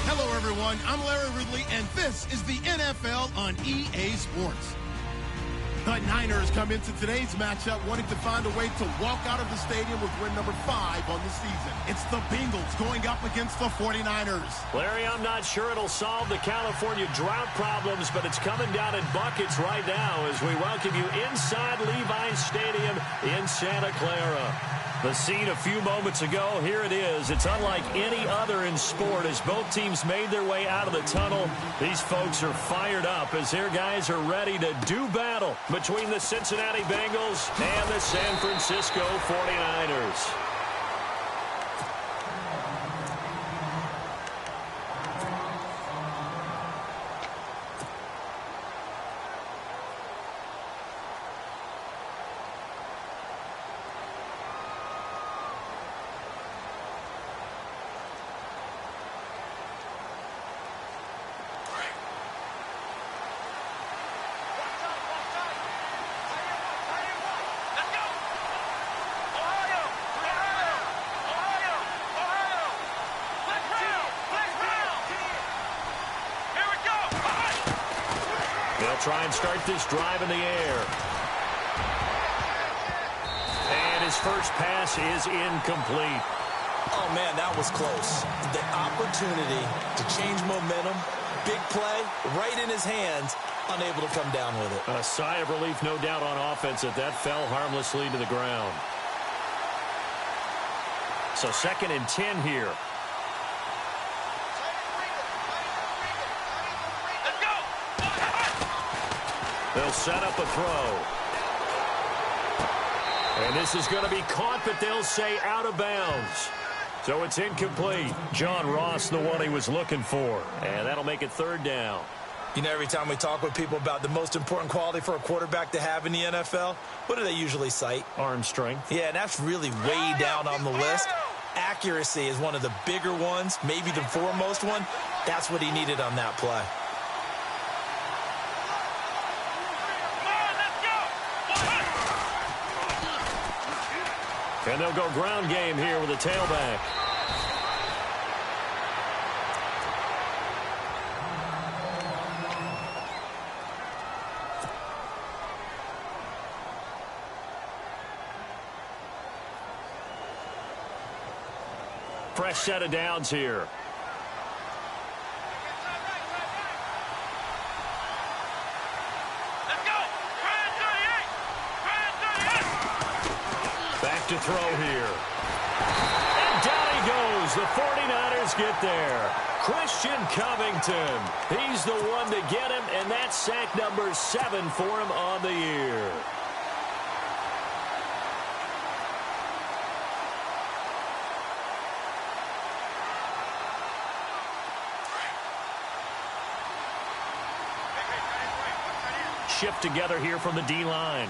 Hello, everyone. I'm Larry Ridley, and this is the NFL on EA Sports. The Niners come into today's matchup wanting to find a way to walk out of the stadium with win number 5 on the season. It's the Bengals going up against the 49ers. Larry, I'm not sure it'll solve the California drought problems, but it's coming down in buckets right now as we welcome you inside Levi's Stadium in Santa Clara. The scene a few moments ago, here it is. It's unlike any other in sport as both teams made their way out of the tunnel. These folks are fired up as their guys are ready to do battle between the Cincinnati Bengals and the San Francisco 49ers. Try and start this drive in the air. And his first pass is incomplete. Oh, man, that was close. The opportunity to change momentum, big play, right in his hands, unable to come down with it. A sigh of relief, no doubt, on offense that fell harmlessly to the ground. So 2nd and 10 here. They'll set up a throw. And this is going to be caught, but they'll say out of bounds. So it's incomplete. John Ross, the one he was looking for. And that'll make it 3rd down. You know, every time we talk with people about the most important quality for a quarterback to have in the NFL, what do they usually cite? Arm strength. Yeah, and that's really way down on the list. Accuracy is one of the bigger ones, maybe the foremost one. That's what he needed on that play. And they'll go ground game here with a tailback. Fresh set of downs here. To throw here. And down he goes. The 49ers get there. Christian Covington. He's the one to get him, and that's sack number 7 for him on the year. Shift together here from the D-line.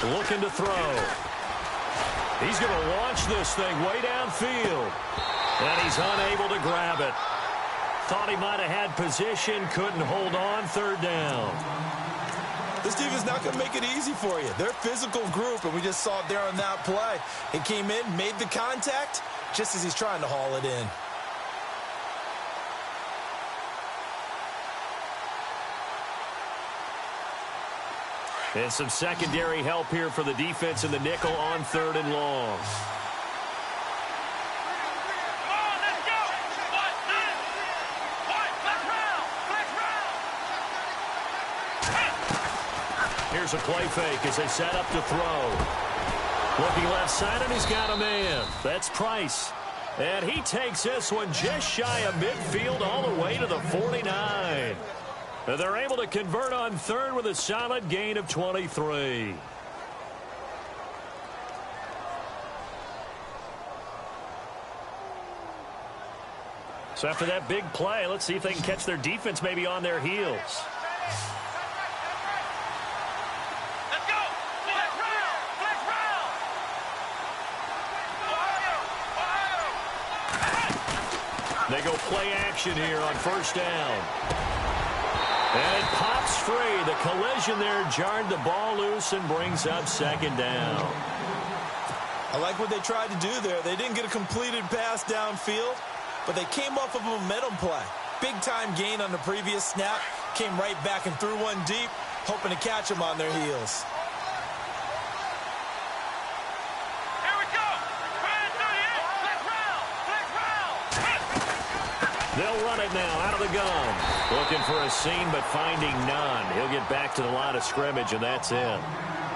Looking to throw. He's going to launch this thing way downfield. And he's unable to grab it. Thought he might have had position, couldn't hold on. 3rd down. This team is not going to make it easy for you. They're a physical group, and we just saw it there on that play. It came in, made the contact, just as he's trying to haul it in. And some secondary help here for the defense in the nickel on 3rd and long. Here's a play fake as they set up to throw. Looking left side, and he's got a man. That's Price. And he takes this one just shy of midfield all the way to the 49. They're able to convert on 3rd with a solid gain of 23. So after that big play, let's see if they can catch their defense maybe on their heels. They go play action here on first down. And it pops free. The collision there jarred the ball loose and brings up second down. I like what they tried to do there. They didn't get a completed pass downfield, but they came off of a momentum play. Big-time gain on the previous snap. Came right back and threw one deep, hoping to catch them on their heels. Here we go. They'll run it now out of the gun. Looking for a seam, but finding none. He'll get back to the line of scrimmage, and that's it.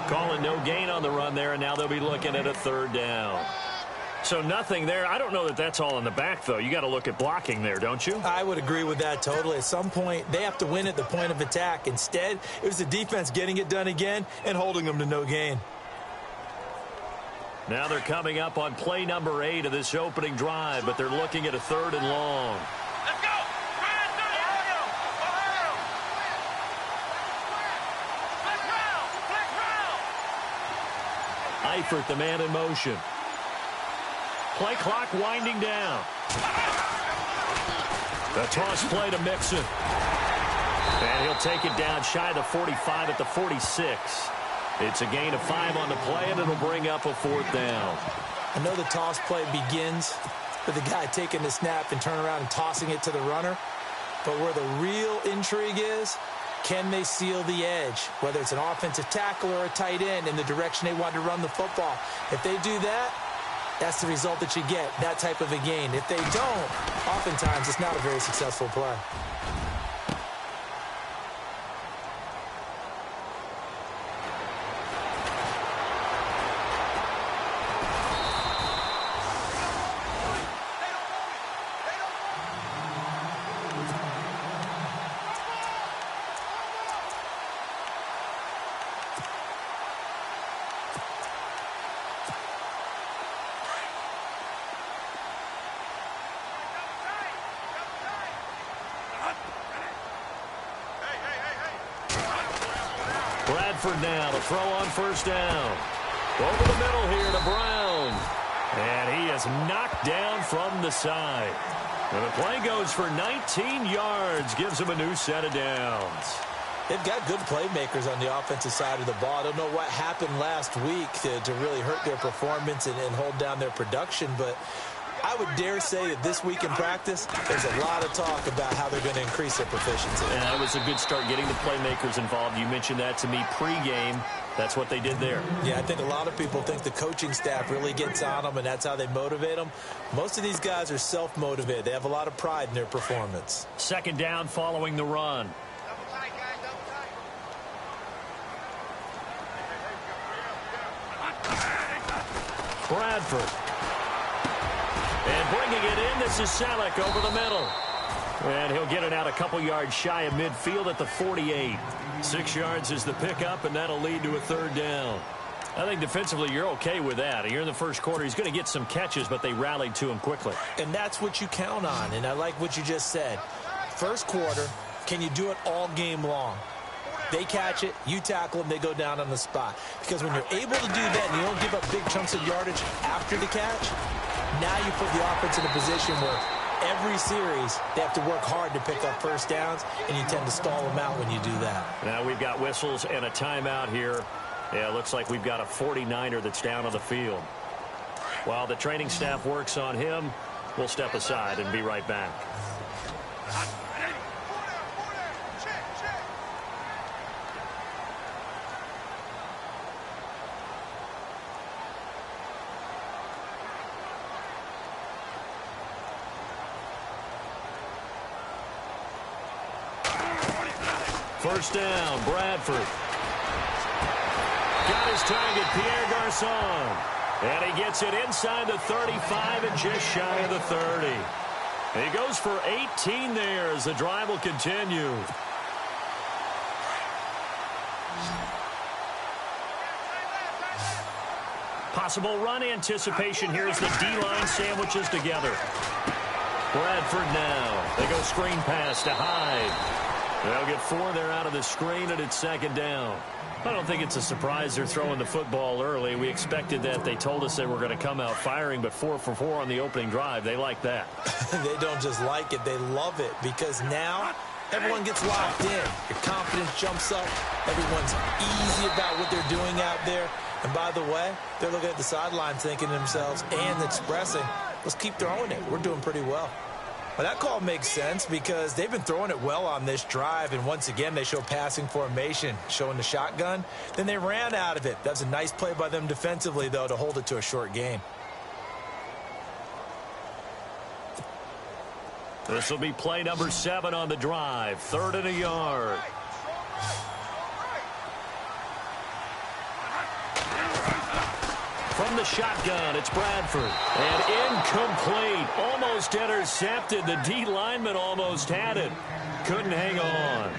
Calling no gain on the run there, and now they'll be looking at a third down. So nothing there. I don't know that that's all in the back, though. You got to look at blocking there, don't you? I would agree with that totally. At some point, they have to win at the point of attack. Instead, it was the defense getting it done again and holding them to no gain. Now they're coming up on play number 8 of this opening drive, but they're looking at a third and long. Let's go. Eifert, the man in motion. Play clock winding down. The toss play to Mixon. And he'll take it down shy of the 45 at the 46. It's a gain of 5 on the play, and it'll bring up a fourth down. I know the toss play begins with the guy taking the snap and turning around and tossing it to the runner. But where the real intrigue is, can they seal the edge? Whether it's an offensive tackle or a tight end in the direction they want to run the football. If they do that, that's the result that you get, that type of a gain. If they don't, oftentimes it's not a very successful play. Bradford now to throw on first down. Over the middle here to Brown. And he is knocked down from the side. And the play goes for 19 yards. Gives him a new set of downs. They've got good playmakers on the offensive side of the ball. I don't know what happened last week to really hurt their performance and hold down their production, but I would dare say that this week in practice, there's a lot of talk about how they're going to increase their proficiency. And that was a good start, getting the playmakers involved. You mentioned that to me pregame. That's what they did there. Yeah, I think a lot of people think the coaching staff really gets on them, and that's how they motivate them. Most of these guys are self-motivated. They have a lot of pride in their performance. Second down following the run. Bradford. And bringing it in, this is Selleck over the middle. And he'll get it out a couple yards shy of midfield at the 48. 6 yards is the pickup, and that'll lead to a third down. I think defensively you're okay with that. Here in the first quarter, he's going to get some catches, but they rallied to him quickly. And that's what you count on, and I like what you just said. First quarter, can you do it all game long? They catch it, you tackle them, they go down on the spot. Because when you're able to do that and you don't give up big chunks of yardage after the catch, now you put the offense in a position where every series they have to work hard to pick up first downs, and you tend to stall them out when you do that. Now we've got whistles and a timeout here. Yeah, it looks like we've got a 49er that's down on the field. While the training staff works on him, we'll step aside and be right back. First down, Bradford. Got his target, Pierre Garçon. And he gets it inside the 35 and just shy of the 30. He goes for 18 there as the drive will continue. Possible run anticipation here as the D-line sandwiches together. Bradford now. They go screen pass to Hyde. They'll get 4 there out of the screen, and it's second down. I don't think it's a surprise they're throwing the football early. We expected that. They told us they were going to come out firing, but 4 for 4 on the opening drive. They like that. They don't just like it. They love it because now everyone gets locked in. Your confidence jumps up. Everyone's easy about what they're doing out there. And by the way, they're looking at the sideline thinking to themselves and expressing, let's keep throwing it. We're doing pretty well. Well, that call makes sense because they've been throwing it well on this drive, and once again, they show passing formation, showing the shotgun. Then they ran out of it. That's a nice play by them defensively, though, to hold it to a short game. This will be play number 7 on the drive. 3rd and a yard. From the shotgun, it's Bradford. And incomplete. Almost intercepted. The D lineman almost had it. Couldn't hang on.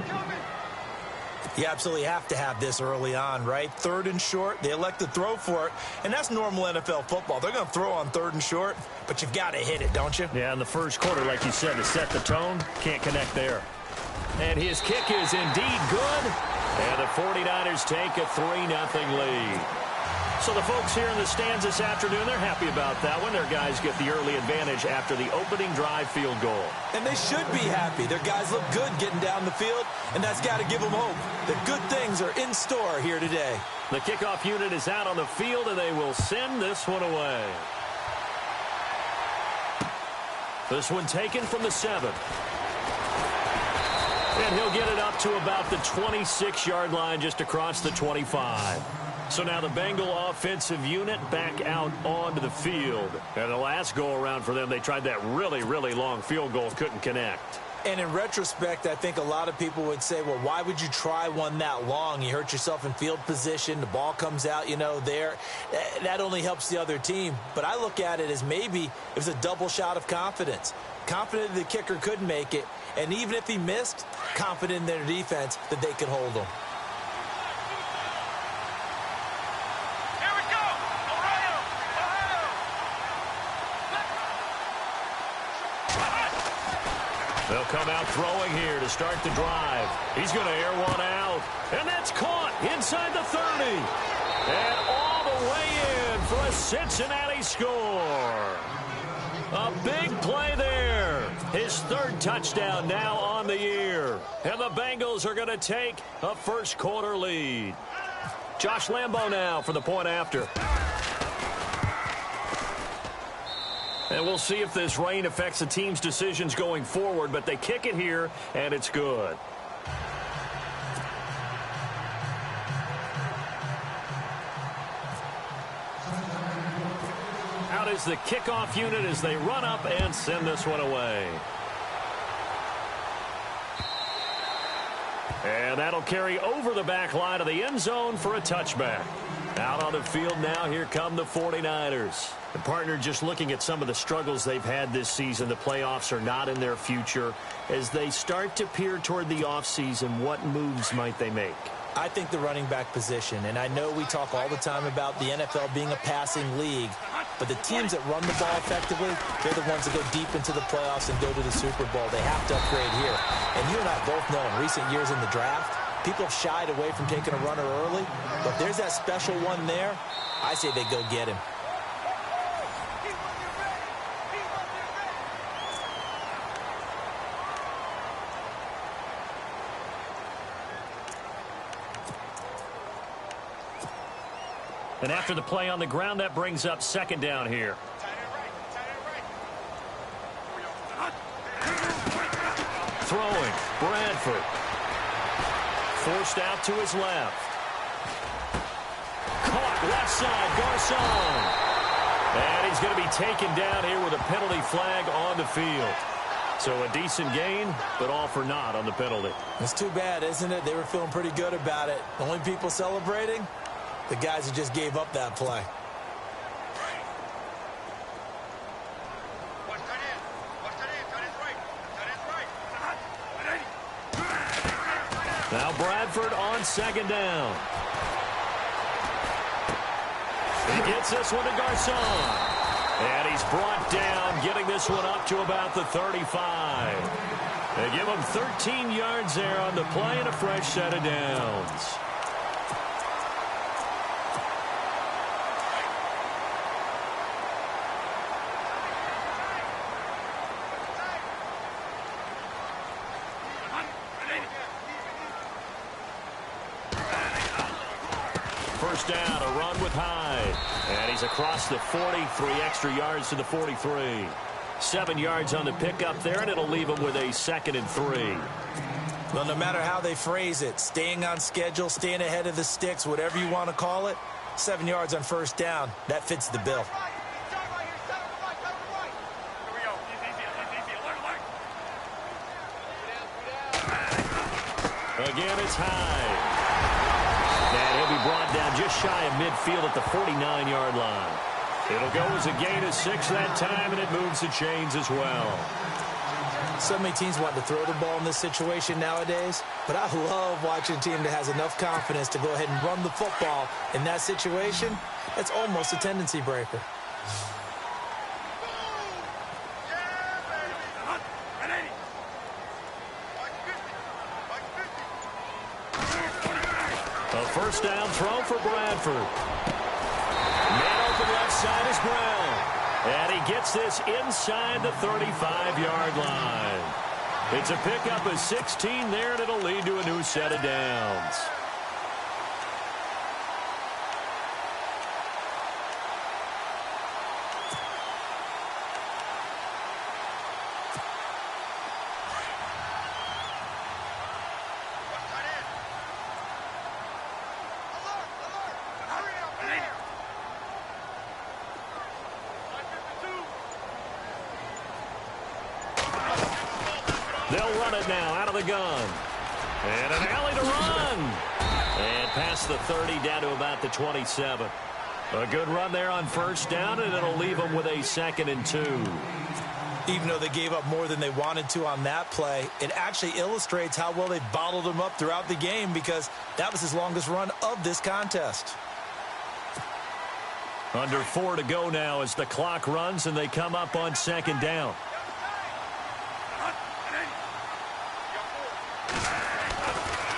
You absolutely have to have this early on, right? 3rd and short. They elect to throw for it. And that's normal NFL football. They're going to throw on 3rd and short, but you've got to hit it, don't you? Yeah, in the first quarter, like you said, to set the tone, can't connect there. And his kick is indeed good. And the 49ers take a 3-0 lead. So the folks here in the stands this afternoon, they're happy about that when their guys get the early advantage after the opening drive field goal. And they should be happy. Their guys look good getting down the field, and that's got to give them hope that good things are in store here today. The kickoff unit is out on the field, and they will send this one away. This one taken from the 7. And he'll get it up to about the 26-yard line, just across the 25. So now the Bengal offensive unit back out onto the field. And the last go-around for them, they tried that really, really long field goal, couldn't connect. And in retrospect, I think a lot of people would say, well, why would you try one that long? You hurt yourself in field position. The ball comes out, there. That only helps the other team. But I look at it as maybe it was a double shot of confidence. Confident the kicker could make it. And even if he missed, confident in their defense that they could hold him. They'll come out throwing here to start the drive. He's going to air one out. And that's caught inside the 30. And all the way in for a Cincinnati score. A big play there. His 3rd touchdown now on the year. And the Bengals are going to take a first quarter lead. Josh Lambo now for the point after. And we'll see if this rain affects the team's decisions going forward, but they kick it here, and it's good. Out is the kickoff unit as they run up and send this one away. And that'll carry over the back line of the end zone for a touchback. Out on the field now, here come the 49ers. The partner, just looking at some of the struggles they've had this season, the playoffs are not in their future. As they start to peer toward the offseason, what moves might they make? I think the running back position, and I know we talk all the time about the NFL being a passing league, but the teams that run the ball effectively, they're the ones that go deep into the playoffs and go to the Super Bowl. They have to upgrade here. And you and I both know in recent years in the draft, people have shied away from taking a runner early, but if there's that special one there, I say they go get him. And after the play on the ground, that brings up second down here. Throwing, Bradford. Forced out to his left. Caught left side, Garcon. And he's going to be taken down here with a penalty flag on the field. So a decent gain, but all for naught on the penalty. It's too bad, isn't it? They were feeling pretty good about it. The only people celebrating, the guys who just gave up that play. Now Bradford on second down. He gets this one to Garcon. And he's brought down, getting this one up to about the 35. They give him 13 yards there on the play and a fresh set of downs. First down, a run with Hyde. And he's across the 40, 3 extra yards to the 43. 7 yards on the pickup there, and it'll leave him with a 2nd and 3. Well, no matter how they phrase it, staying on schedule, staying ahead of the sticks, whatever you want to call it, 7 yards on first down, that fits the bill. Again, it's Hyde. And he'll be brought down just shy of midfield at the 49-yard line. It'll go as a gain of 6 that time, and it moves the chains as well. So many teams want to throw the ball in this situation nowadays, but I love watching a team that has enough confidence to go ahead and run the football in that situation. It's almost a tendency breaker. A first down throw for Bradford. Man open left side is Brown. And he gets this inside the 35-yard line. It's a pickup of 16 there, and it'll lead to a new set of downs. They'll run it now out of the gun. And an alley to run. And past the 30 down to about the 27. A good run there on first down, and it'll leave them with a 2nd and 2. Even though they gave up more than they wanted to on that play, it actually illustrates how well they bottled them up throughout the game, because that was his longest run of this contest. Under 4 to go now as the clock runs, and they come up on 2nd down.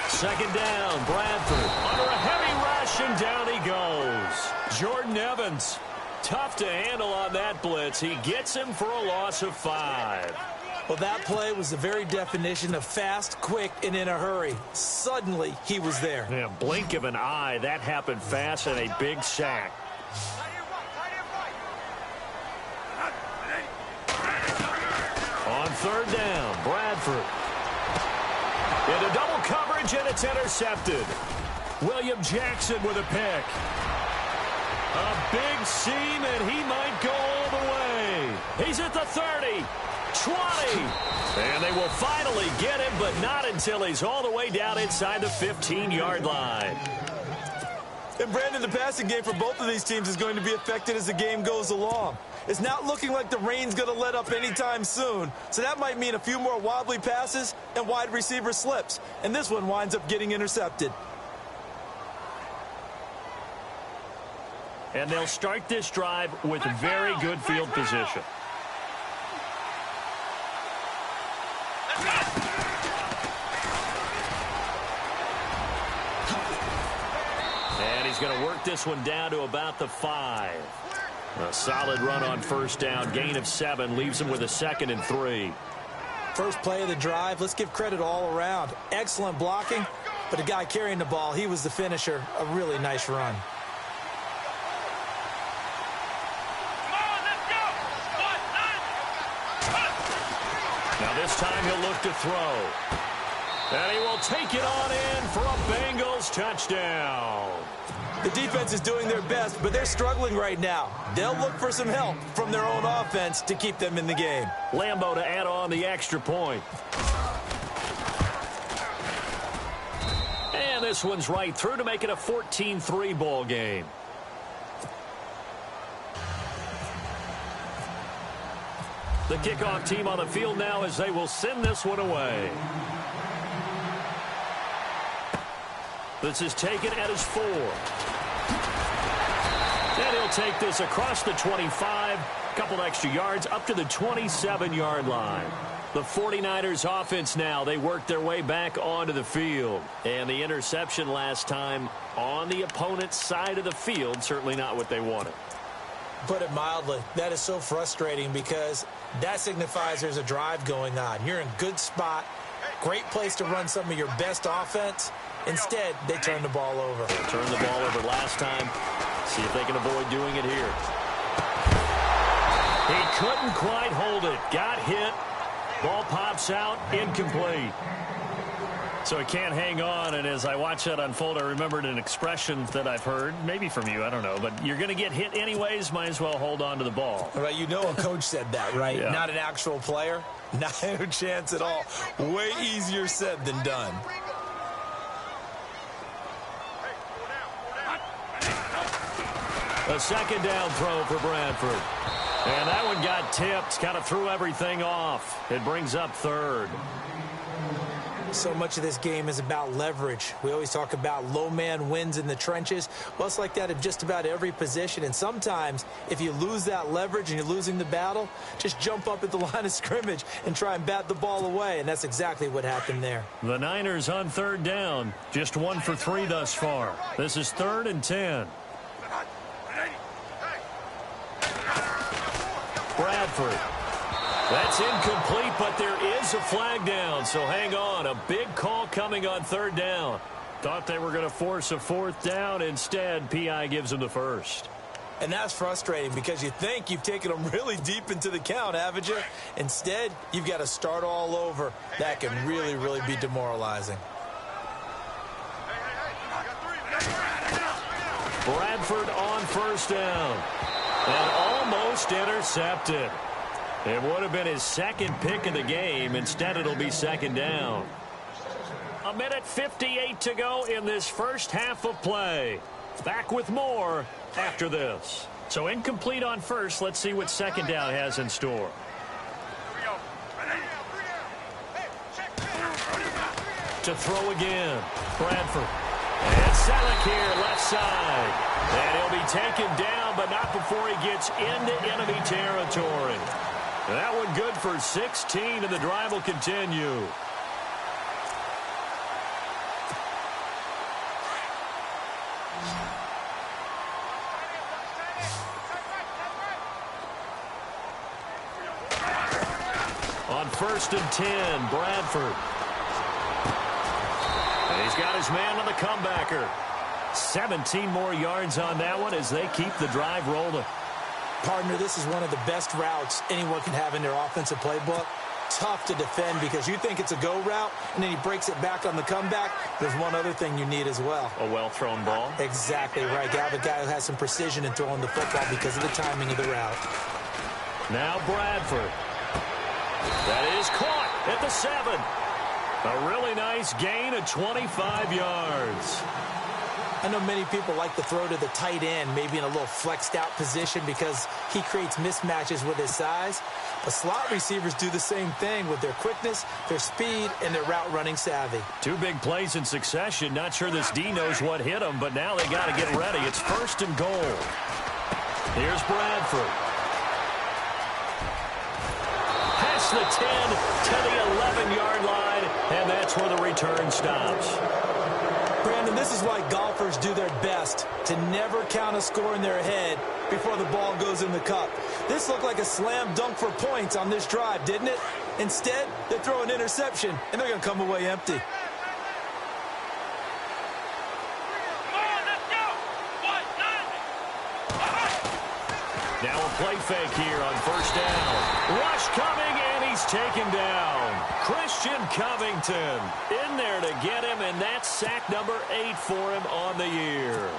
Second down, Bradford under a heavy rush, and down he goes. Jordan Evans, tough to handle on that blitz. He gets him for a loss of 5. Well, that play was the very definition of fast, quick, and in a hurry. Suddenly, he was there. Yeah, blink of an eye, that happened fast, and a big sack. On third down, Bradford. Into double coverage, and it's intercepted. William Jackson with a pick. A big seam, and he might go all the way. He's at the 30, 20. And they will finally get him, but not until he's all the way down inside the 15-yard line. And, Brandon, the passing game for both of these teams is going to be affected as the game goes along. It's not looking like the rain's going to let up anytime soon, so that might mean a few more wobbly passes and wide receiver slips. And this one winds up getting intercepted. And they'll start this drive with very good field position. And he's going to work this one down to about the 5. A solid run on first down, gain of 7, leaves him with a 2nd and 3. First play of the drive, let's give credit all around. Excellent blocking, but the guy carrying the ball, he was the finisher. A really nice run. Now this time he'll look to throw. And he will take it on in for a Bengals touchdown. The defense is doing their best, but they're struggling right now. They'll look for some help from their own offense to keep them in the game. Lambeau to add on the extra point. And this one's right through to make it a 14-3 ball game. The kickoff team on the field now as they will send this one away. This is taken at his 4. And he'll take this across the 25, couple extra yards up to the 27-yard line. The 49ers offense now. They work their way back onto the field. And the interception last time on the opponent's side of the field, certainly not what they wanted. Put it mildly, that is so frustrating because that signifies there's a drive going on. You're in good spot, great place to run some of your best offense. Instead, they turn the ball over. Turned the ball over last time. See if they can avoid doing it here. He couldn't quite hold it. Got hit. Ball pops out, incomplete. So he can't hang on, and as I watch that unfold, I remembered an expression that I've heard, maybe from you, I don't know, but you're going to get hit anyways, might as well hold on to the ball. Right, you know a coach said that, right? Yeah. Not an actual player. Not a chance at all. Way easier said than done. A second down throw for Bradford. And that one got tipped, kind of threw everything off. It brings up third. So much of this game is about leverage. We always talk about low man wins in the trenches. Well, it's like that in just about every position. And sometimes, if you lose that leverage and you're losing the battle, just jump up at the line of scrimmage and try and bat the ball away. And that's exactly what happened there. The Niners on third down. Just 1 for 3 thus far. This is 3rd and 10. Bradford. That's incomplete, but there is a flag down, so hang on. A big call coming on third down. Thought they were going to force a 4th down. Instead, P.I. gives them the first. And that's frustrating because you think you've taken them really deep into the count, haven't you? Instead, you've got to start all over. That can really, really be demoralizing. Bradford on first down. And almost intercepted. It would have been his second pick of the game. Instead, it'll be second down. 1:58 to go in this first half of play. Back with more after this. So incomplete on first. Let's see what second down has in store. To throw again. Bradford. And Selleck here, left side. And he'll be taken down, but not before he gets into enemy territory. That one good for 16, and the drive will continue. On 1st and 10, Bradford. And he's got his man on the comebacker. 17 more yards on that one as they keep the drive rolling. Partner, this is one of the best routes anyone can have in their offensive playbook. Tough to defend because you think it's a go route, and then he breaks it back on the comeback. There's one other thing you need as well. A well-thrown ball. Exactly right. You have a guy who has some precision in throwing the football because of the timing of the route. Now Bradford. That is caught at the 7. A really nice gain of 25 yards. I know many people like to throw to the tight end, maybe in a little flexed out position because he creates mismatches with his size. But slot receivers do the same thing with their quickness, their speed, and their route running savvy. 2 big plays in succession. Not sure this D knows what hit him, but now they got to get ready. It's 1st and goal. Here's Bradford. Past the 10 to the 11-yard line, and that's where the return stops. Brandon, this is why golfers do their best to never count a score in their head before the ball goes in the cup. This looked like a slam dunk for points on this drive, didn't it? Instead, they throw an interception, and they're going to come away empty. Now a play fake here on 1st down. Rush coming, and he's taken down. Christian Covington in there to get him, and that's sack number 8 for him on the year.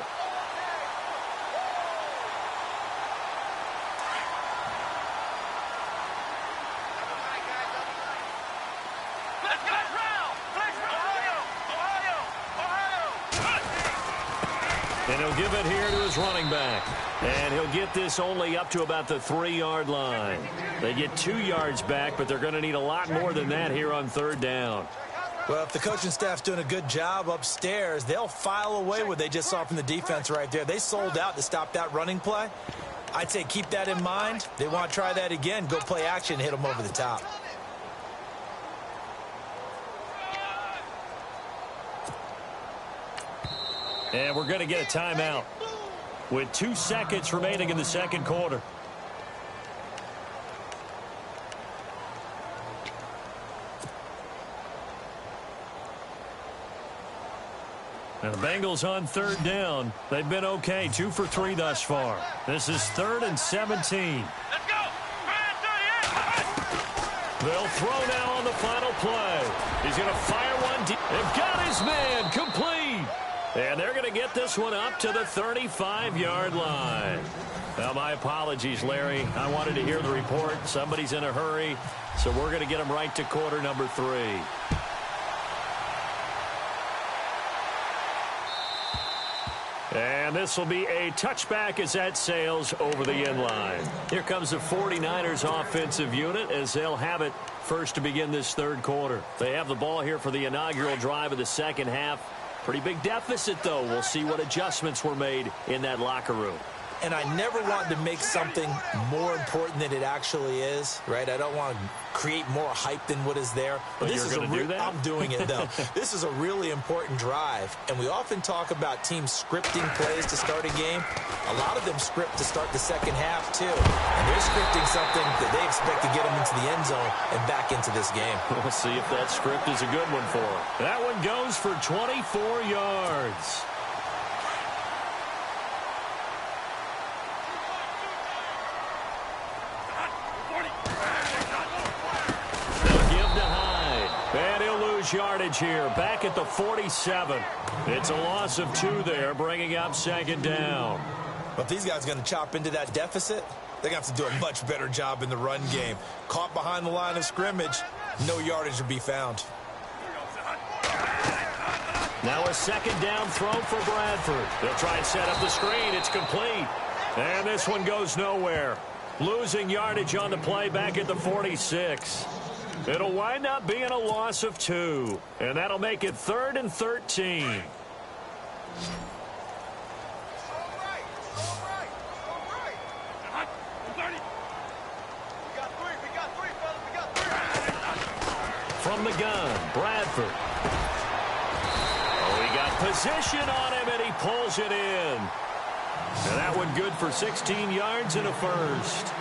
And he'll give it here to his running back. And he'll get this only up to about the 3-yard line. They get 2 yards back, but they're going to need a lot more than that here on 3rd down. Well, if the coaching staff's doing a good job upstairs, they'll file away what they just saw from the defense right there. They sold out to stop that running play. I'd say keep that in mind. They want to try that again. Go play action and hit them over the top. And we're going to get a timeout with 2 seconds remaining in the second quarter. And the Bengals on third down. They've been okay, 2 for 3 thus far. This is 3rd and 17. Let's go. They'll throw now on the final play. He's going to fire one deep. They've got his man complete. And they're going to get this one up to the 35-yard line. Now, my apologies, Larry. I wanted to hear the report. Somebody's in a hurry, so we're going to get him right to quarter number 3. And this will be a touchback as that sails over the end line. Here comes the 49ers offensive unit as they'll have it first to begin this third quarter. They have the ball here for the inaugural drive of the second half. Pretty big deficit, though. We'll see what adjustments were made in that locker room. And I never want to make something more important than it actually is, right? I don't want to create more hype than what is there. But this is going to do that? I'm doing it, though. This is a really important drive, and we often talk about teams scripting plays to start a game. A lot of them script to start the second half, too. And they're scripting something that they expect to get them into the end zone and back into this game. We'll see if that script is a good one for them. That one goes for 24 yards. Yardage here, back at the 47. It's a loss of 2 there, bringing up second down. But these guys are going to chop into that deficit. They're going to have to do a much better job in the run game. Caught behind the line of scrimmage, no yardage to be found. Now a second down throw for Bradford. They'll try and set up the screen. It's complete. And this one goes nowhere. Losing yardage on the play back at the 46. It'll wind up being a loss of 2. And that'll make it 3rd and 13. From the gun, Bradford. Oh, he got position on him, and he pulls it in. And that one good for 16 yards and a first.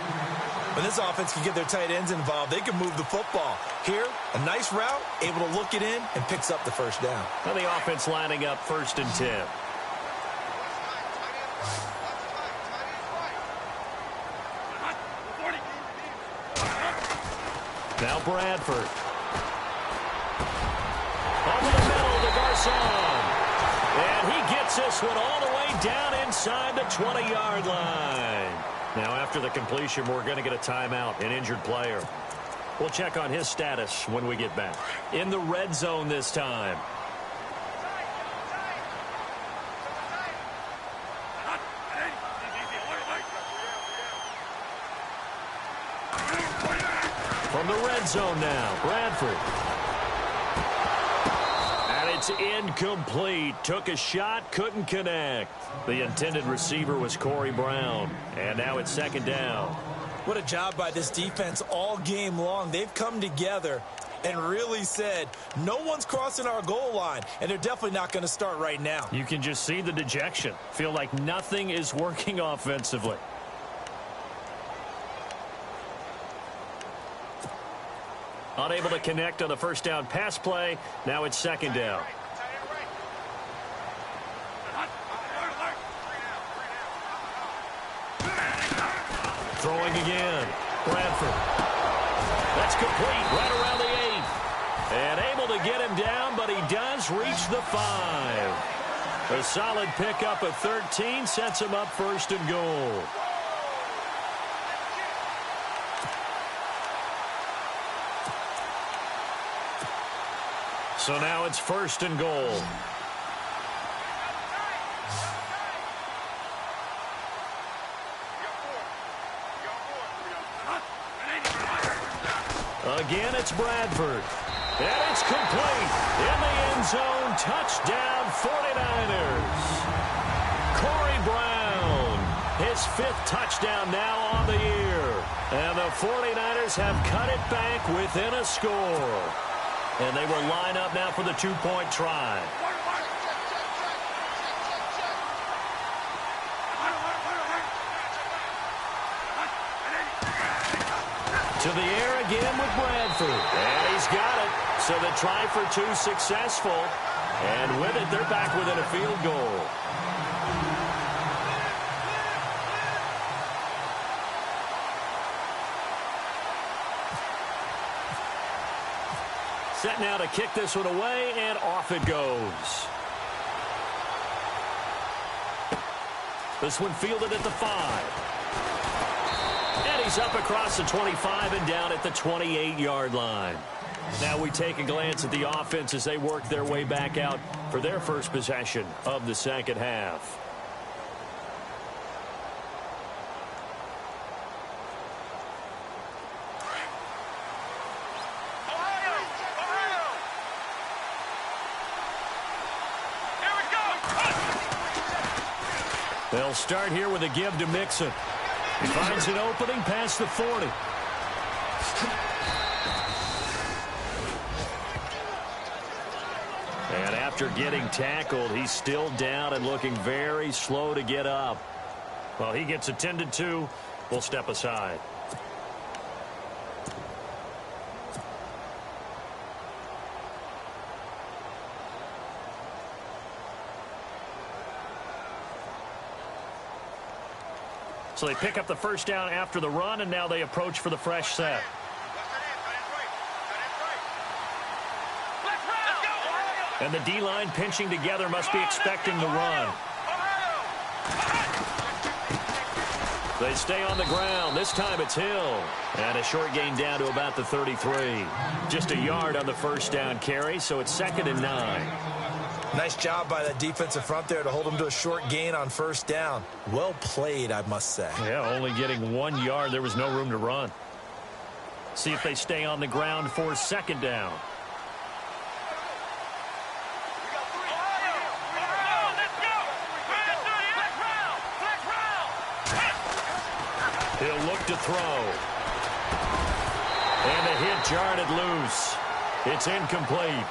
When this offense can get their tight ends involved, they can move the football. Here, a nice route, able to look it in, and picks up the first down. And the offense lining up 1st and 10. Now Bradford. Over the middle to Garcon. And he gets this one all the way down inside the 20-yard line. Now, after the completion, we're going to get a timeout, an injured player. We'll check on his status when we get back. In the red zone this time. From the red zone now, Bradford. And it's incomplete. Took a shot, couldn't connect. The intended receiver was Corey Brown. And now it's second down. What a job by this defense all game long. They've come together and really said, no one's crossing our goal line, and they're definitely not going to start right now. You can just see the dejection. Feel like nothing is working offensively. Unable to connect on the first down pass play. Now it's second down. Throwing again. Bradford. That's complete right around the 8. And able to get him down, but he does reach the 5. A solid pickup at 13 sets him up 1st and goal. So now it's 1st and goal. Again, it's Bradford. And it's complete. In the end zone, touchdown 49ers. Corey Brown, his 5th touchdown now on the year. And the 49ers have cut it back within a score. And they will line up now for the 2-point try. To the air again with Bradford. And he's got it. So the try for two successful. And with it, they're back within a field goal. Set now to kick this one away, and off it goes. This one fielded at the 5. And he's up across the 25 and down at the 28-yard line. Now we take a glance at the offense as they work their way back out for their first possession of the second half. They'll start here with a give to Mixon. He finds an opening past the 40. And after getting tackled, he's still down and looking very slow to get up. Well, he gets attended to. We'll step aside. So they pick up the first down after the run, and now they approach for the fresh set. And the D-line pinching together must be expecting the run. They stay on the ground. This time it's Hill. And a short gain down to about the 33. Just a yard on the first down carry, so it's 2nd and 9. Nice job by that defensive front there to hold them to a short gain on first down. Well played, I must say. Yeah, only getting 1 yard. There was no room to run. See if they stay on the ground for 2nd down. He'll look to throw. And the hit jarred it loose. It's incomplete.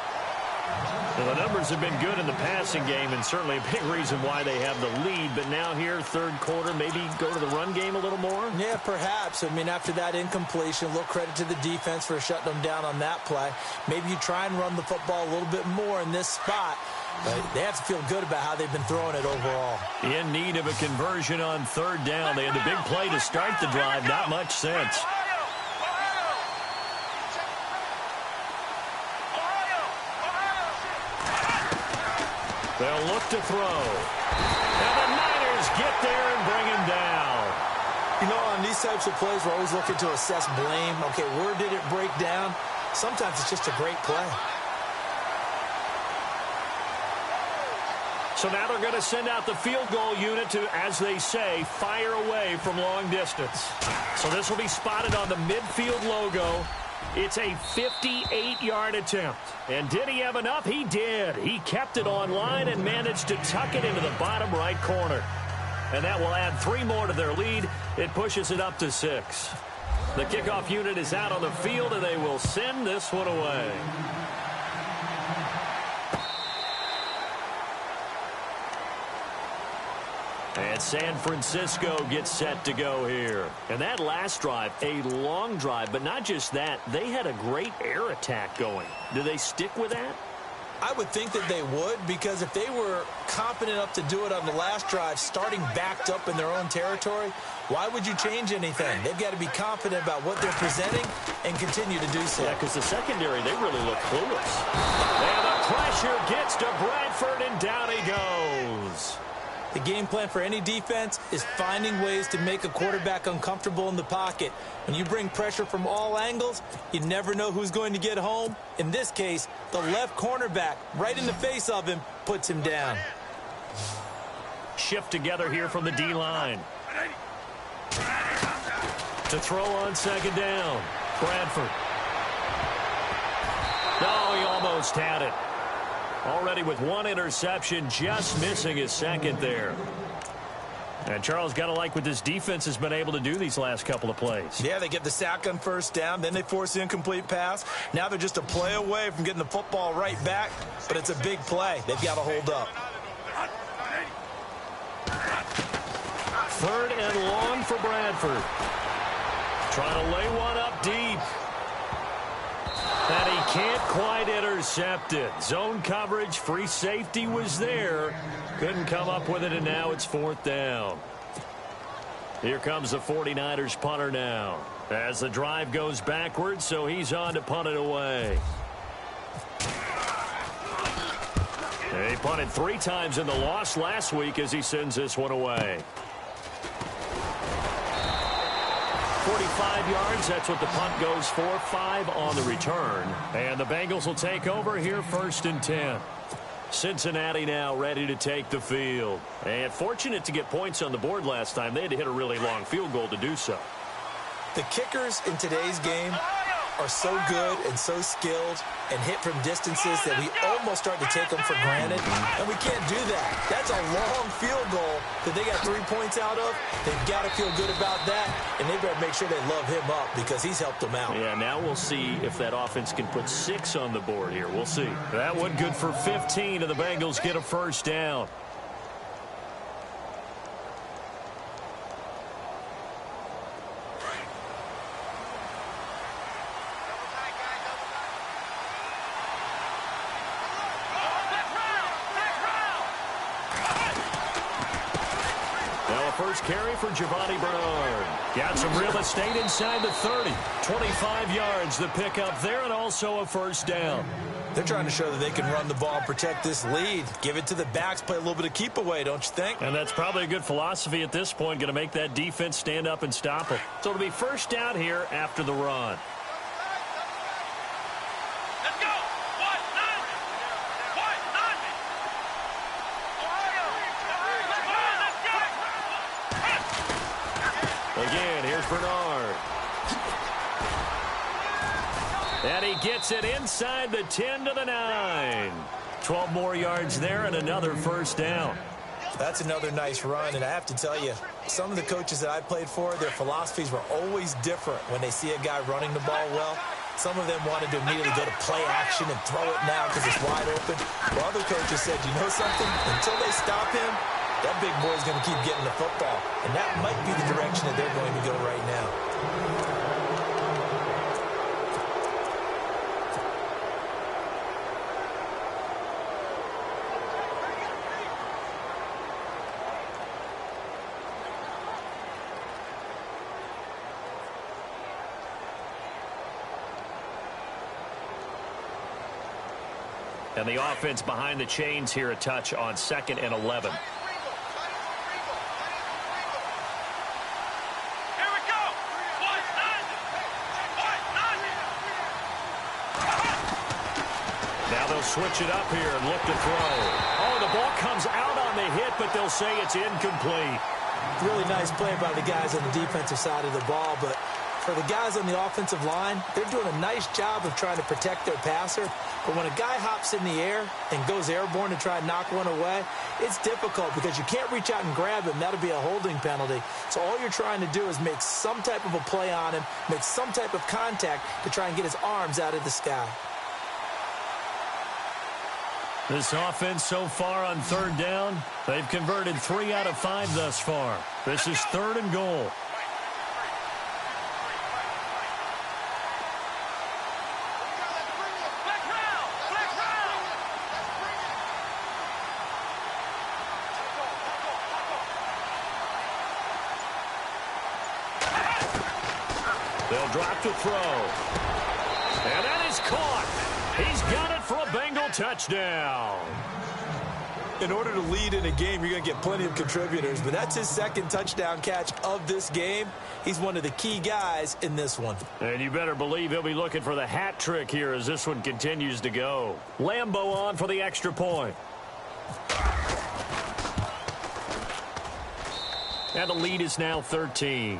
Well, the numbers have been good in the passing game, and certainly a big reason why they have the lead. But now here, third quarter, maybe go to the run game a little more? Yeah, perhaps. I mean, after that incompletion, a little credit to the defense for shutting them down on that play. Maybe you try and run the football a little bit more in this spot. But they have to feel good about how they've been throwing it overall. In need of a conversion on third down. They had the big play to start the drive. Not much sense. They'll look to throw. And the Niners get there and bring him down. You know, on these types of plays, we're always looking to assess blame. Okay, where did it break down? Sometimes it's just a great play. So now they're going to send out the field goal unit to, as they say, fire away from long distance. So this will be spotted on the midfield logo. It's a 58-yard attempt. And did he have enough? He did. He kept it on line and managed to tuck it into the bottom right corner. And that will add 3 more to their lead. It pushes it up to 6. The kickoff unit is out on the field, and they will send this one away. And San Francisco gets set to go here. And that last drive, a long drive, but not just that. They had a great air attack going. Do they stick with that? I would think that they would, because if they were confident enough to do it on the last drive, starting backed up in their own territory, why would you change anything? They've got to be confident about what they're presenting and continue to do so. Yeah, because the secondary, they really look clueless. And the pressure gets to Bradford, and down he goes. The game plan for any defense is finding ways to make a quarterback uncomfortable in the pocket. When you bring pressure from all angles, you never know who's going to get home. In this case, the left cornerback, right in the face of him, puts him down. Shift together here from the D-line. To throw on 2nd down. Bradford. No, he almost had it. Already with 1 interception, just missing his 2nd there. And Charles, got to like what this defense has been able to do these last couple of plays. Yeah, they get the sack on first down, then they force the incomplete pass. Now they're just a play away from getting the football right back, but it's a big play. They've got to hold up. 3rd and long for Bradford. trying to lay one up deep. And he can't quite intercept it. Zone coverage, free safety was there. Couldn't come up with it, and now it's 4th down. Here comes the 49ers punter now. As the drive goes backwards, so he's on to punt it away. He punted 3 times in the loss last week as he sends this one away. 45 yards, that's what the punt goes for. 5 on the return. And the Bengals will take over here 1st and 10. Cincinnati now ready to take the field. And fortunate to get points on the board last time. They had to hit a really long field goal to do so. The kickers in today's game are so good and so skilled and hit from distances that we almost start to take them for granted, and we can't do that. That's a long field goal that they got 3 points out of. They've got to feel good about that, and they better make sure they love him up because he's helped them out. Yeah, now we'll see if that offense can put 6 on the board here. We'll see. That one good for 15, and the Bengals get a 1st down. First carry for Giovanni Bernard. Got some real estate inside the 30. 25 yards the pickup there, and also a 1st down. They're trying to show that they can run the ball and protect this lead. Give it to the backs, play a little bit of keep away, don't you think? And that's probably a good philosophy at this point, going to make that defense stand up and stop them. So it'll be 1st down here after the run. Again, here's Bernard. And he gets it inside the 10 to the 9. 12 more yards there and another 1st down. That's another nice run, and I have to tell you, some of the coaches that I played for, their philosophies were always different when they see a guy running the ball well. Some of them wanted to immediately go to play action and throw it now because it's wide open. While other coaches said, you know something? Until they stop him, that big boy's going to keep getting the football. And that might be the direction that they're going to go right now. And the offense behind the chains here a touch on 2nd and 11. Switch it up here and look to throw. Oh, the ball comes out on the hit, but they'll say it's incomplete. Really nice play by the guys on the defensive side of the ball, but for the guys on the offensive line, they're doing a nice job of trying to protect their passer. But when a guy hops in the air and goes airborne to try and knock one away, it's difficult because you can't reach out and grab him. That'll be a holding penalty. So all you're trying to do is make some type of a play on him, make some type of contact to try and get his arms out of the sky. This offense so far on 3rd down, they've converted 3 out of 5 thus far. This is 3rd and goal. They'll drop to throw. And that is caught. He's got it for a Bengal touchdown. In order to lead in a game, you're going to get plenty of contributors, but that's his 2nd touchdown catch of this game. He's one of the key guys in this one. And you better believe he'll be looking for the hat trick here as this one continues to go. Lambo on for the extra point. And the lead is now 13.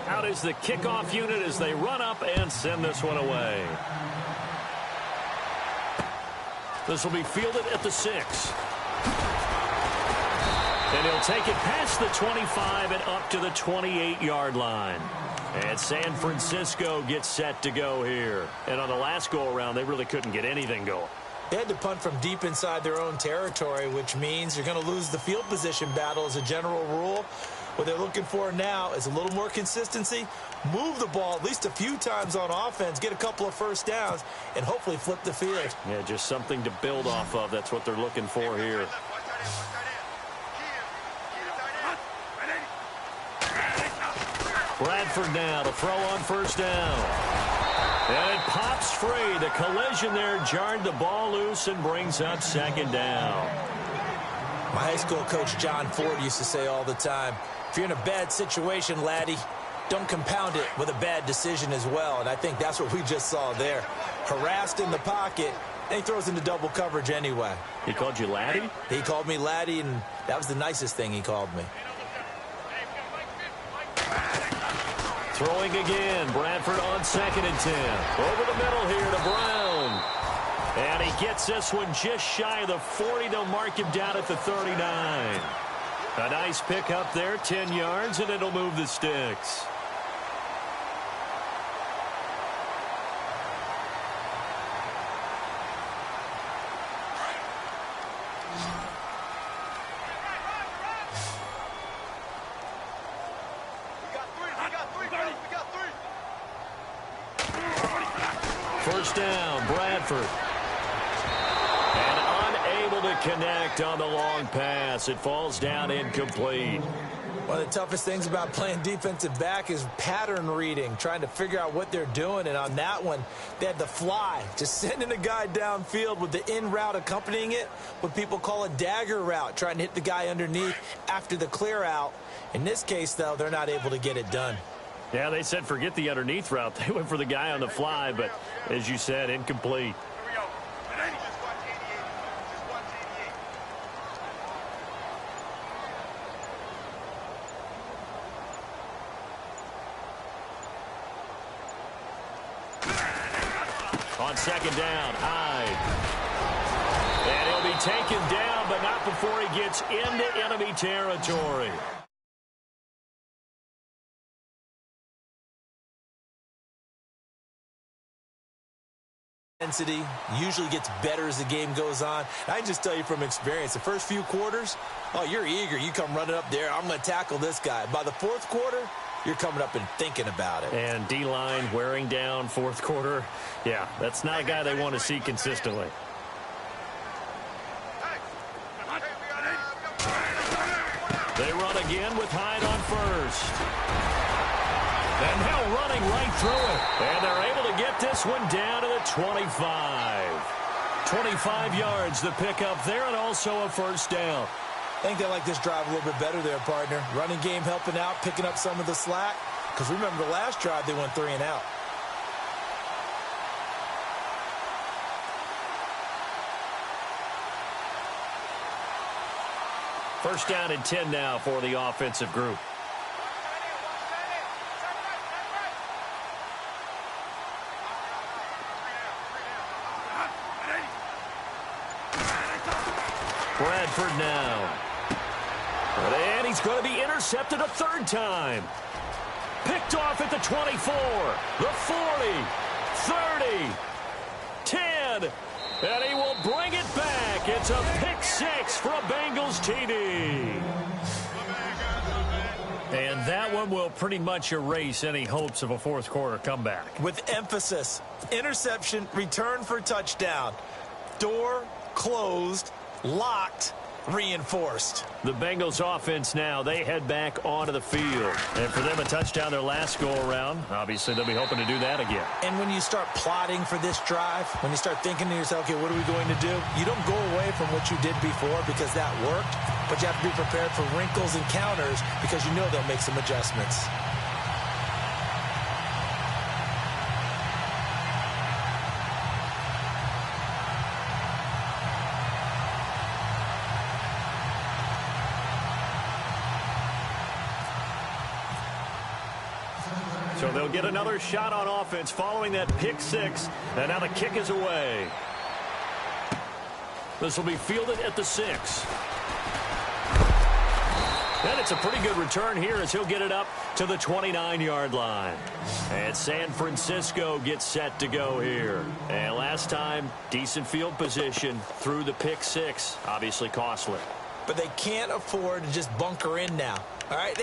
Out is the kickoff unit as they run up and send this one away. This will be fielded at the 6. And he'll take it past the 25 and up to the 28-yard line. And San Francisco gets set to go here. And on the last go-around, they really couldn't get anything going. They had to punt from deep inside their own territory, which means you're going to lose the field position battle as a general rule. What they're looking for now is a little more consistency, move the ball at least a few times on offense, get a couple of first downs, and hopefully flip the field. Yeah, just something to build off of. That's what they're looking for here. Bradford now to throw on first down. And it pops free. The collision there jarred the ball loose and brings up second down. My high school coach John Ford used to say all the time, if you're in a bad situation, laddie, don't compound it with a bad decision as well. And I think that's what we just saw there. Harassed in the pocket, and he throws into double coverage anyway. He called you laddie? He called me laddie, and that was the nicest thing he called me. Throwing again. Bradford on 2nd and 10. Over the middle here to Brown. And he gets this one just shy of the 40. They'll mark him down at the 39. A nice pick up there, 10 yards, and it'll move the sticks. First down, Bradford. And unable to connect on the long pass. It falls down incomplete. One of the toughest things about playing defensive back is pattern reading, trying to figure out what they're doing. And on that one, they had the fly, just sending a guy downfield with the in route accompanying it, what people call a dagger route, trying to hit the guy underneath after the clear out. In this case, though, they're not able to get it done. Yeah, they said forget the underneath route. They went for the guy on the fly, but as you said, incomplete. On second down, Hyde. And he'll be taken down, but not before he gets into enemy territory. Intensity usually gets better as the game goes on. I can just tell you from experience, the first few quarters, oh, you're eager. You come running up there, I'm going to tackle this guy. By the fourth quarter, you're coming up and thinking about it. And D-line wearing down fourth quarter. Yeah, that's not a guy they want to see consistently. They run again with Hyde on first. And now running right through it. And they're able to get this one down to the 25. 25 yards the pickup there, and also a first down. I think they like this drive a little bit better there, partner. Running game helping out, picking up some of the slack. Because remember, the last drive they went 3 and out. First down and 10 now for the offensive group. Bradford now. And he's going to be intercepted a third time. Picked off at the 24, the 40, 30, 10, and he will bring it back. It's a pick six for a Bengals TD. And that one will pretty much erase any hopes of a fourth quarter comeback. With emphasis, interception, return for touchdown. Door closed, locked, reinforced. The Bengals offense now, they head back onto the field. And for them, a touchdown their last go-around. Obviously, they'll be hoping to do that again. And when you start plotting for this drive, when you start thinking to yourself, okay, what are we going to do? You don't go away from what you did before because that worked, but you have to be prepared for wrinkles and counters because you know they'll make some adjustments. So they'll get another shot on offense following that pick six. And now the kick is away. This will be fielded at the 6. And it's a pretty good return here as he'll get it up to the 29-yard line. And San Francisco gets set to go here. And last time, decent field position through the pick six. Obviously costly. But they can't afford to just bunker in now. All right,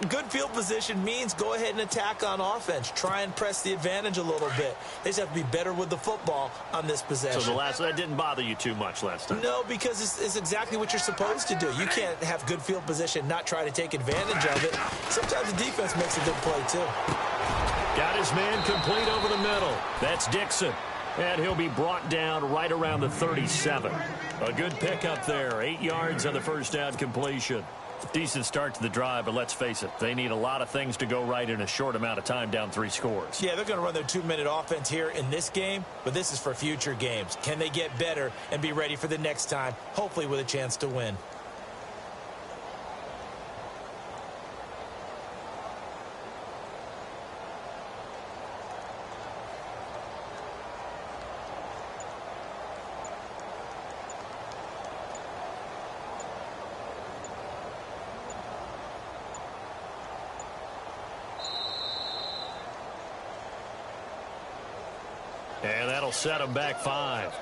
good field position means go ahead and attack on offense. Try and press the advantage a little bit. They just have to be better with the football on this possession. So that didn't bother you too much last time? No, because it's exactly what you're supposed to do. You can't have good field position, not try to take advantage of it. Sometimes the defense makes a good play, too. Got his man complete over the middle. That's Dixon. And he'll be brought down right around the 37. A good pickup there. 8 yards on the first down completion. Decent start to the drive, but let's face it, they need a lot of things to go right in a short amount of time, down 3 scores. Yeah, they're going to run their 2-minute offense here in this game, but this is for future games. Can they get better and be ready for the next time, hopefully with a chance to win? And that'll set them back 5.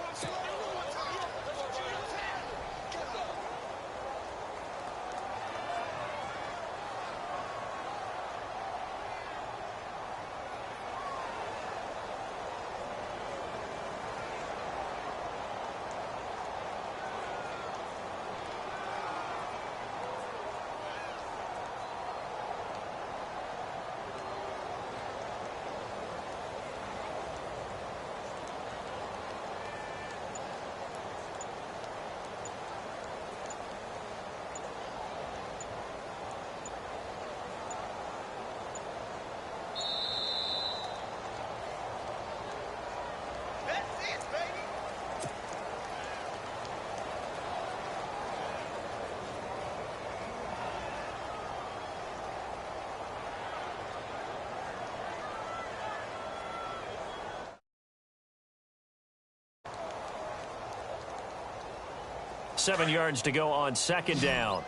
Seven yards to go on second down.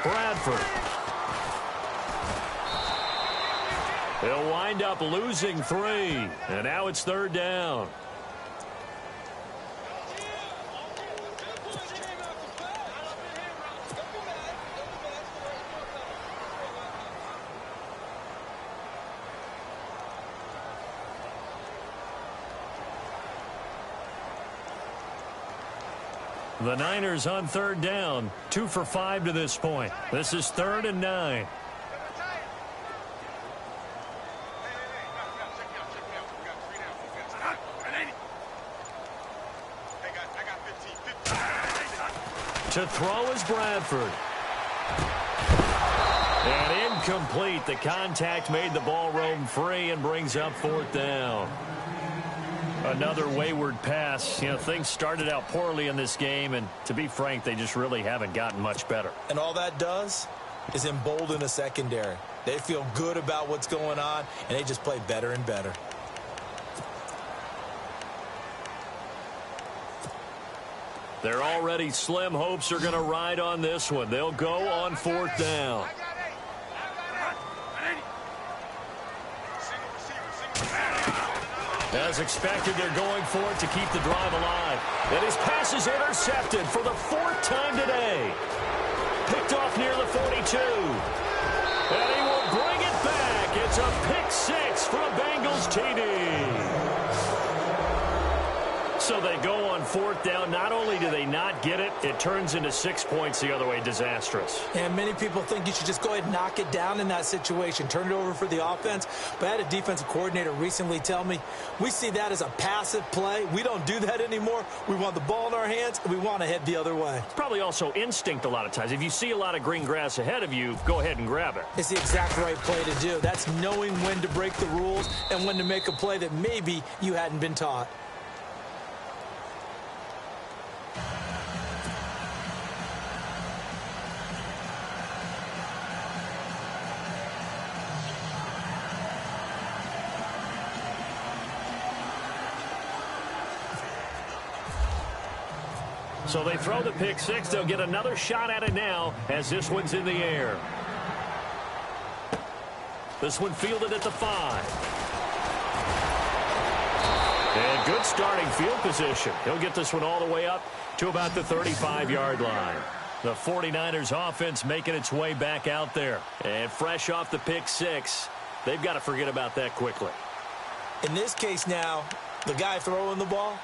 Bradford. They'll wind up losing 3, and now it's third down. The Niners on third down, 2 for 5 to this point. This is 3rd and 9. To throw is Bradford. And incomplete. The contact made the ball roam free and brings up 4th down. Another wayward pass. You know, things started out poorly in this game, and to be frank, they just really haven't gotten much better. And all that does is embolden a secondary. They feel good about what's going on, and they just play better and better. They're already slim hopes are going to ride on this one. They'll go on 4th down. As expected, they're going for it to keep the drive alive. And his pass is intercepted for the 4th time today. Picked off near the 42. And he will bring it back. It's a pick 6 for a Bengals TD. So they go on 4th down. Not only do they not get it, it turns into 6 points the other way. Disastrous. And many people think you should just go ahead and knock it down in that situation. Turn it over for the offense. But I had a defensive coordinator recently tell me, we see that as a passive play. We don't do that anymore. We want the ball in our hands, and we want to head the other way. It's probably also instinct a lot of times. If you see a lot of green grass ahead of you, go ahead and grab it. It's the exact right play to do. That's knowing when to break the rules and when to make a play that maybe you hadn't been taught. So they throw the pick six. They'll get another shot at it now as this one's in the air. This one fielded at the 5. And good starting field position. He'll get this one all the way up to about the 35-yard line. The 49ers offense making its way back out there. And fresh off the pick six, they've got to forget about that quickly. In this case now, the guy throwing the ball,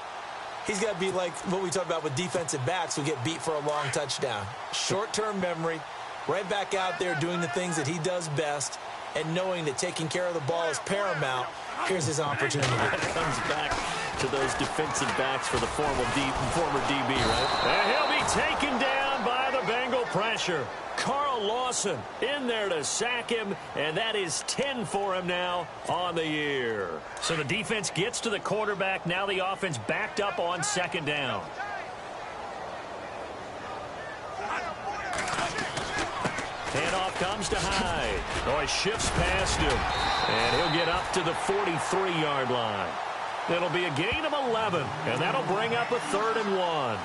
he's got to be like what we talked about with defensive backs who get beat for a long touchdown. Short-term memory, right back out there doing the things that he does best, and knowing that taking care of the ball is paramount. Here's his opportunity. Comes back to those defensive backs for the former DB, right? And he'll be taken down by the Bengal pressure. Carl Lawson in there to sack him, and that is 10 for him now on the year. So the defense gets to the quarterback. Now the offense backed up on second down. Handoff comes to Hyde. Oh, he shifts past him, and he'll get up to the 43-yard line. It'll be a gain of 11, and that'll bring up a 3rd and 1.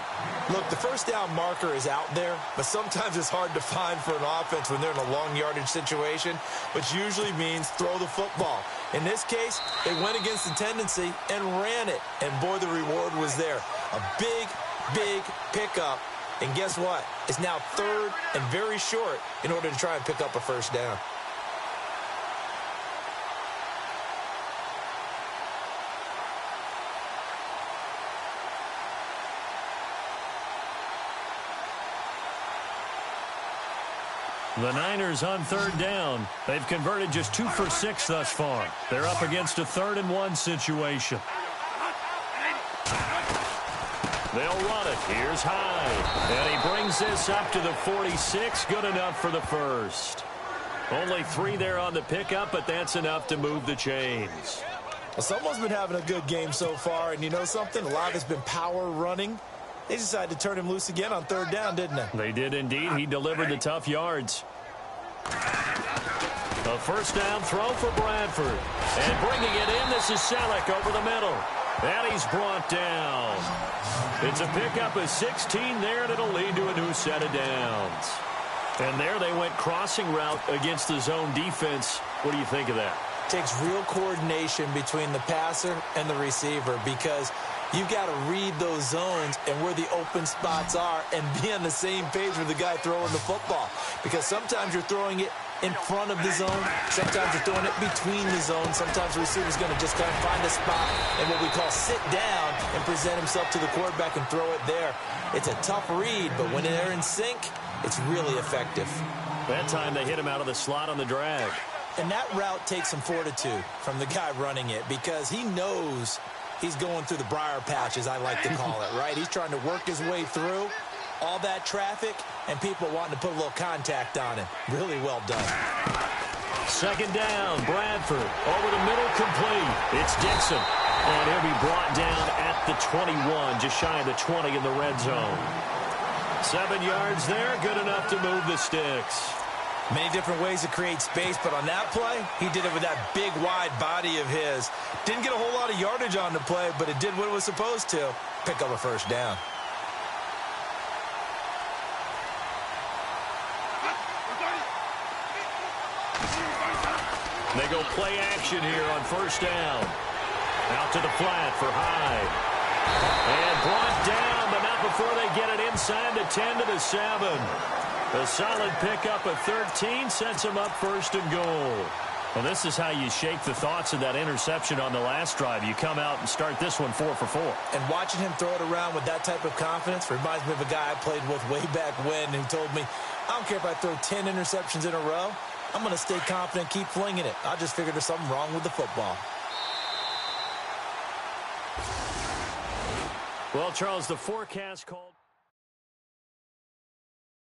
Look, the first down marker is out there, but sometimes it's hard to find for an offense when they're in a long yardage situation, which usually means throw the football. In this case, they went against the tendency and ran it, and boy, the reward was there. A big, big pickup. And guess what? It's now 3rd and very short in order to try and pick up a first down. The Niners on 3rd down. They've converted just 2 for 6 thus far. They're up against a 3rd and 1 situation. They'll run it. Here's Hyde. And he brings this up to the 46. Good enough for the first. Only 3 there on the pickup, but that's enough to move the chains. Well, someone's been having a good game so far, and you know something? A lot of it's been power running. They decided to turn him loose again on 3rd down, didn't they? They did indeed. He delivered the tough yards. A first down throw for Bradford. And bringing it in, this is Selleck over the middle. And he's brought down. It's a pickup of 16 there, and it'll lead to a new set of downs. And there they went crossing route against the zone defense. What do you think of that? Takes real coordination between the passer and the receiver because you've got to read those zones and where the open spots are and be on the same page with the guy throwing the football. Because sometimes you're throwing it in front of the zone. Sometimes you're throwing it between the zones. Sometimes the receiver's going to just kind of find a spot and what we call sit down and present himself to the quarterback and throw it there. It's a tough read, but when they're in sync, it's really effective. That time they hit him out of the slot on the drag. And that route takes some fortitude from the guy running it because he knows he's going through the briar patch, as I like to call it, right? He's trying to work his way through all that traffic and people wanting to put a little contact on him. Really well done. Second down, Bradford over the middle, complete. It's Dixon, and he'll be brought down at the 21, just shy of the 20 in the red zone. 7 yards there, good enough to move the sticks. Many different ways to create space, but on that play, he did it with that big, wide body of his. Didn't get a whole lot of yardage on the play, but it did what it was supposed to. Pick up a first down. They go play action here on first down. Out to the flat for Hyde. And brought down, but not before they get it inside the 10 to the 7. A solid pickup of 13 sets him up 1st and goal. Well, this is how you shake the thoughts of that interception on the last drive. You come out and start this one 4 for 4. And watching him throw it around with that type of confidence reminds me of a guy I played with way back when who told me, I don't care if I throw 10 interceptions in a row. I'm going to stay confident, keep flinging it. I just figured there's something wrong with the football. Well, Charles, the forecast called